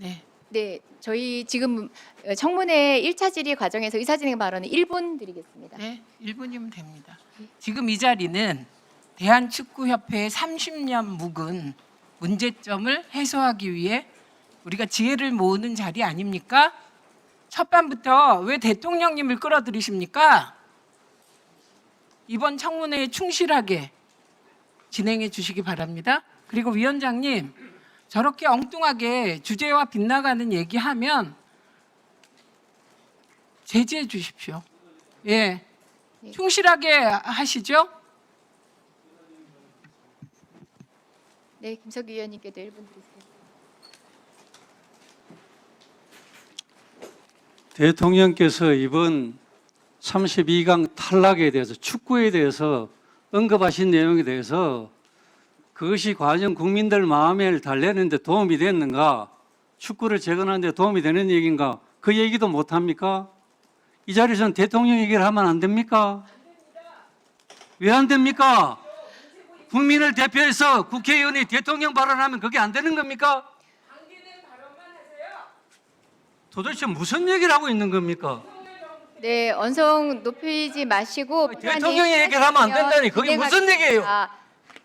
네. 네, 저희 지금 청문회 1차 질의 과정에서 의사진행 발언은 1분 드리겠습니다. 네, 1분이면 됩니다. 지금 이 자리는 대한축구협회의 30년 묵은 문제점을 해소하기 위해 우리가 지혜를 모으는 자리 아닙니까? 첫 밤부터 왜 대통령님을 끌어들이십니까? 이번 청문회에 충실하게 진행해 주시기 바랍니다. 그리고 위원장님, 저렇게 엉뚱하게 주제와 빗나가는 얘기하면 제지해 주십시오. 예, 충실하게 하시죠. 네, 김석규 의원님께도 1분 드리세요. 대통령께서 이번 32강 탈락에 대해서 축구에 대해서 언급하신 내용에 대해서 그것이 과연 국민들 마음을 달래는 데 도움이 됐는가, 축구를 재건하는 데 도움이 되는 얘기인가, 그 얘기도 못합니까? 이 자리에서는 대통령 얘기를 하면 안 됩니까? 왜 안 됩니까? 국민을 대표해서 국회의원이 대통령 발언하면 그게 안 되는 겁니까? 도대체 무슨 얘기를 하고 있는 겁니까? 네, 언성 높이지 마시고 대통령이 얘기를 하면 안 된다니 그게 무슨 얘기예요?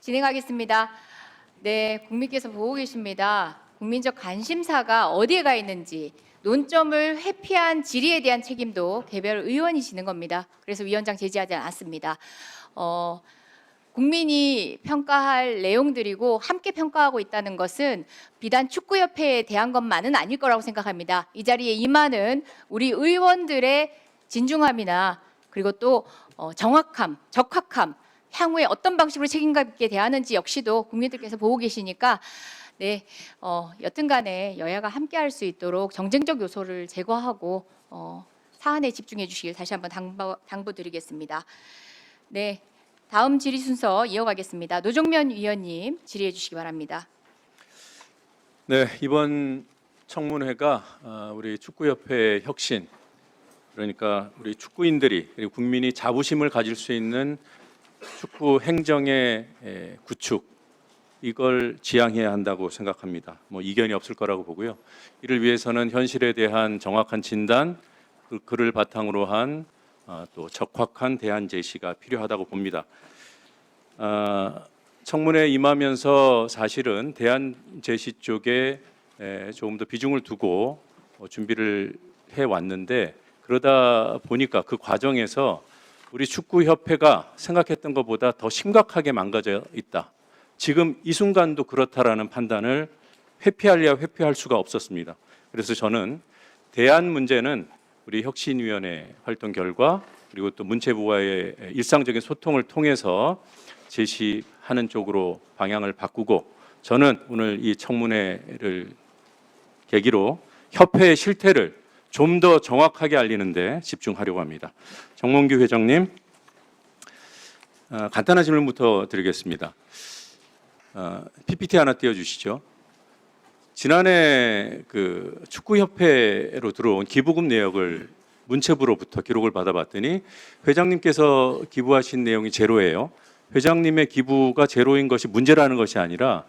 진행하겠습니다. 네, 국민께서 보고 계십니다. 국민적 관심사가 어디에 가 있는지 논점을 회피한 질의에 대한 책임도 개별 의원이 지는 겁니다. 그래서 위원장 제지하지 않았습니다. 국민이 평가할 내용들이고 함께 평가하고 있다는 것은 비단 축구협회에 대한 것만은 아닐 거라고 생각합니다. 이 자리에 임하는 우리 의원들의 진중함이나 그리고 또 정확함, 적확함, 향후에 어떤 방식으로 책임감 있게 대하는지 역시도 국민들께서 보고 계시니까 네, 여튼간에 여야가 함께할 수 있도록 정쟁적 요소를 제거하고 사안에 집중해 주시길 다시 한번 당부드리겠습니다. 네, 다음 질의 순서 이어가겠습니다. 노정면 위원님 질의해 주시기 바랍니다. 네, 이번 청문회가 우리 축구협회의 혁신, 그러니까 우리 축구인들이 그리고 국민이 자부심을 가질 수 있는 축구 행정의 구축, 이걸 지향해야 한다고 생각합니다. 뭐 이견이 없을 거라고 보고요. 이를 위해서는 현실에 대한 정확한 진단, 그를 바탕으로 한 또 적확한 대안 제시가 필요하다고 봅니다. 청문회에 임하면서 사실은 대안 제시 쪽에 조금 더 비중을 두고 준비를 해왔는데, 그러다 보니까 그 과정에서 우리 축구협회가 생각했던 것보다 더 심각하게 망가져 있다. 지금 이 순간도 그렇다라는 판단을 회피하려야 회피할 수가 없었습니다. 그래서 저는 대안 문제는 우리 혁신위원회 활동 결과 그리고 또 문체부와의 일상적인 소통을 통해서 제시하는 쪽으로 방향을 바꾸고, 저는 오늘 이 청문회를 계기로 협회의 실태를 좀 더 정확하게 알리는 데 집중하려고 합니다. 정몽규 회장님, 간단한 질문부터 드리겠습니다. PPT 하나 띄워주시죠. 지난해 그 축구협회로 들어온 기부금 내역을 문체부로부터 기록을 받아봤더니 회장님께서 기부하신 내용이 제로예요. 회장님의 기부가 제로인 것이 문제라는 것이 아니라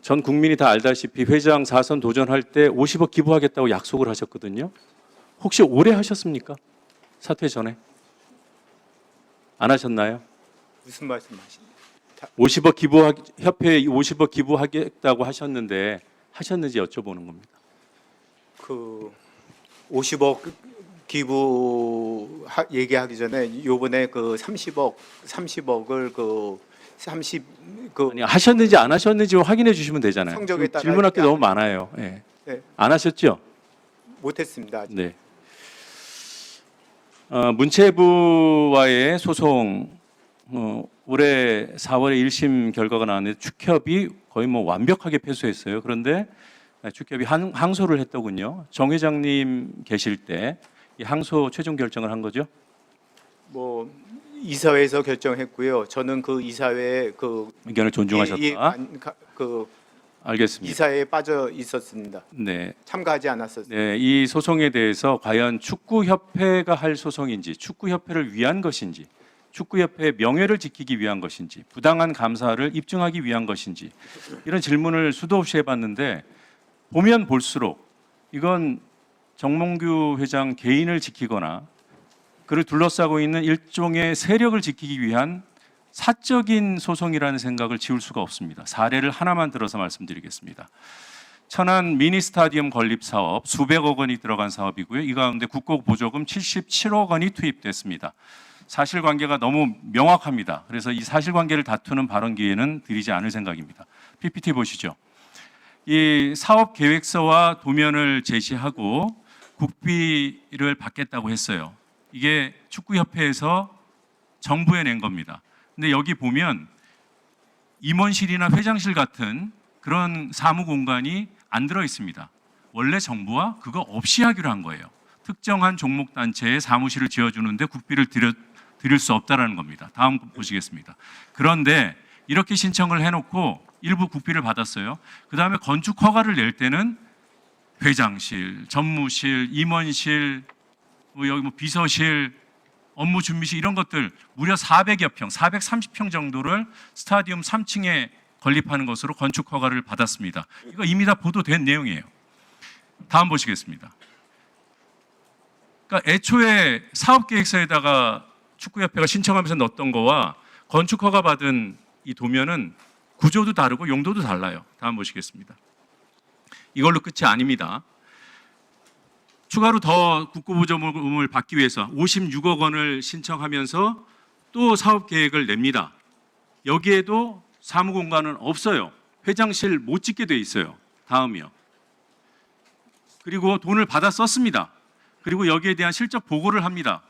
전 국민이 다 알다시피 회장 4선 도전할 때 50억 기부하겠다고 약속을 하셨거든요. 혹시 올해 하셨습니까? 사퇴 전에? 안 하셨나요? 무슨 말씀하십니까? 50억 협회에 50억 기부하겠다고 하셨는데 하셨는지 여쭤보는 겁니다. 그 50억 기부 얘기하기 전에 요번에 그 30억을 아니, 하셨는지 안 하셨는지 확인해 주시면 되잖아요. 성적에 따라 질문할 게 너무 많아요. 네. 네, 안 하셨죠? 못했습니다. 아직. 네. 문체부와의 소송, 올해 4월에 1심 결과가 나왔는데 축협이 거의 뭐 완벽하게 패소했어요. 그런데 축협이 항소를 했더군요. 정 회장님 계실 때 이 항소 최종 결정을 한 거죠? 뭐 이사회에서 결정했고요. 저는 그 이사회에 그 의견을 존중하셨다. 알겠습니다. 이사회에 빠져 있었습니다. 네. 참가하지 않았었습니다. 네, 이 소송에 대해서 과연 축구협회가 할 소송인지, 축구협회를 위한 것인지, 축구협회의 명예를 지키기 위한 것인지, 부당한 감사를 입증하기 위한 것인지, 이런 질문을 수도 없이 해봤는데 보면 볼수록 이건 정몽규 회장 개인을 지키거나 그를 둘러싸고 있는 일종의 세력을 지키기 위한 사적인 소송이라는 생각을 지울 수가 없습니다. 사례를 하나만 들어서 말씀드리겠습니다. 천안 미니 스타디움 건립 사업 수백억 원이 들어간 사업이고요. 이 가운데 국고보조금 77억 원이 투입됐습니다. 사실관계가 너무 명확합니다. 그래서 이 사실관계를 다투는 발언 기회는 드리지 않을 생각입니다. PPT 보시죠. 이 사업 계획서와 도면을 제시하고 국비를 받겠다고 했어요. 이게 축구협회에서 정부에 낸 겁니다. 근데 여기 보면 임원실이나 회장실 같은 그런 사무 공간이 안 들어 있습니다. 원래 정부와 그거 없이 하기로 한 거예요. 특정한 종목 단체에 사무실을 지어주는데 국비를 드릴 수 없다라는 겁니다. 다음 보시겠습니다. 그런데 이렇게 신청을 해놓고 일부 국비를 받았어요. 그 다음에 건축 허가를 낼 때는 회장실, 전무실, 임원실, 여기 비서실, 업무 준비실 이런 것들 무려 400여 평, 430평 정도를 스타디움 3층에 건립하는 것으로 건축 허가를 받았습니다. 이거 이미 다 보도된 내용이에요. 다음 보시겠습니다. 그러니까 애초에 사업계획서에다가 축구협회가 신청하면서 넣었던 거와 건축 허가 받은 이 도면은 구조도 다르고 용도도 달라요. 다음 보시겠습니다. 이걸로 끝이 아닙니다. 추가로 더 국고보조금을 받기 위해서 56억 원을 신청하면서 또 사업 계획을 냅니다. 여기에도 사무공간은 없어요. 회장실 못 짓게 돼 있어요. 다음이요. 그리고 돈을 받아 썼습니다. 그리고 여기에 대한 실적 보고를 합니다.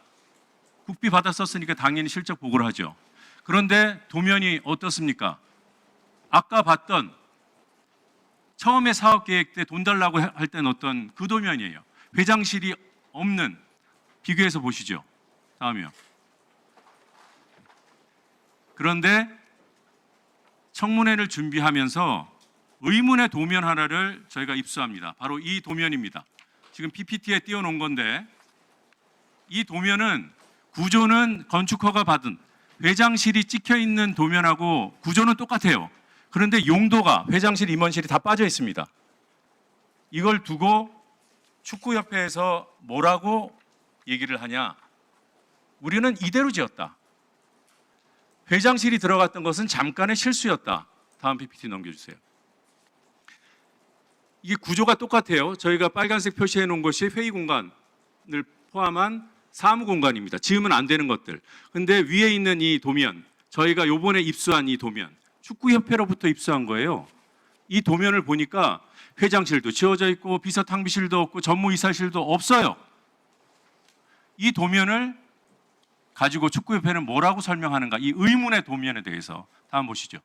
국비 받아 썼으니까 당연히 실적 보고를 하죠. 그런데 도면이 어떻습니까? 아까 봤던 처음에 사업 계획 때 돈 달라고 할 때 넣었던 그 도면이에요. 회장실이 없는, 비교해서 보시죠. 다음이요. 그런데 청문회를 준비하면서 의문의 도면 하나를 저희가 입수합니다. 바로 이 도면입니다. 지금 PPT에 띄워놓은 건데 이 도면은 구조는 건축허가 받은 회장실이 찍혀 있는 도면하고 구조는 똑같아요. 그런데 용도가 회장실, 임원실이 다 빠져 있습니다. 이걸 두고 축구협회에서 뭐라고 얘기를 하냐? 우리는 이대로 지었다. 회장실이 들어갔던 것은 잠깐의 실수였다. 다음 PPT 넘겨주세요. 이게 구조가 똑같아요. 저희가 빨간색 표시해 놓은 것이 회의 공간을 포함한 사무 공간입니다. 지으면 안 되는 것들. 근데 위에 있는 이 도면, 저희가 요번에 입수한 이 도면, 축구협회로부터 입수한 거예요. 이 도면을 보니까 회장실도 지어져 있고 비서 탕비실도 없고 전무이사실도 없어요. 이 도면을 가지고 축구협회는 뭐라고 설명하는가? 이 의문의 도면에 대해서 다음 보시죠.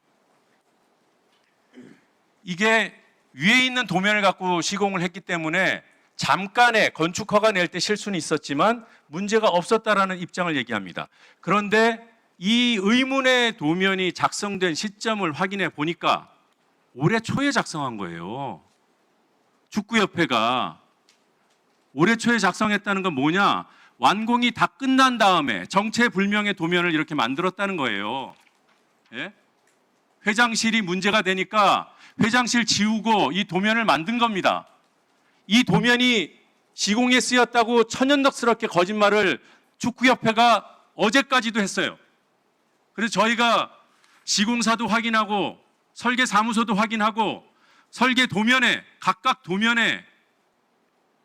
이게 위에 있는 도면을 갖고 시공을 했기 때문에 잠깐의 건축 허가 낼 때 실수는 있었지만 문제가 없었다라는 입장을 얘기합니다. 그런데 이 의문의 도면이 작성된 시점을 확인해 보니까 올해 초에 작성한 거예요. 축구협회가 올해 초에 작성했다는 건 뭐냐? 완공이 다 끝난 다음에 정체불명의 도면을 이렇게 만들었다는 거예요. 예? 회장실이 문제가 되니까 회장실 지우고 이 도면을 만든 겁니다. 이 도면이 시공에 쓰였다고 천연덕스럽게 거짓말을 축구협회가 어제까지도 했어요. 그래서 저희가 시공사도 확인하고 설계사무소도 확인하고 설계 도면에 각각 도면에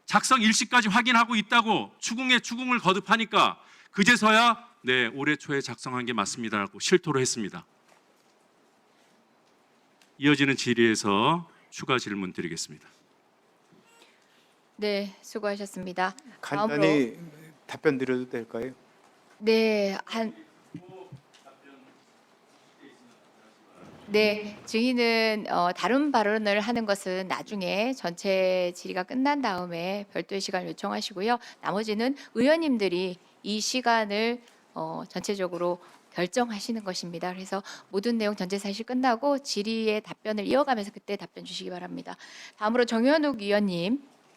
작성 일시까지 확인하고 있다고 추궁을 거듭하니까 그제서야 네, 올해 초에 작성한 게 맞습니다라고 실토를 했습니다. 이어지는 질의에서 추가 질문 드리겠습니다. 네, 수고하셨습니다. 간단히 답변 드려도 될까요? 네, 네, 증인은 다른 발언을 하는 것은 나중에 전체 질의가 끝난 다음에 별도의 시간을 요청하시고요. 나머지는 의원님들이 이 시간을 전체적으로 결정하시는 것입니다. 그래서 모든 내용 전체 사실 끝나고 질의의 답변을 이어가면서 그때 답변 주시기 바랍니다. 다음으로 정현욱 의원님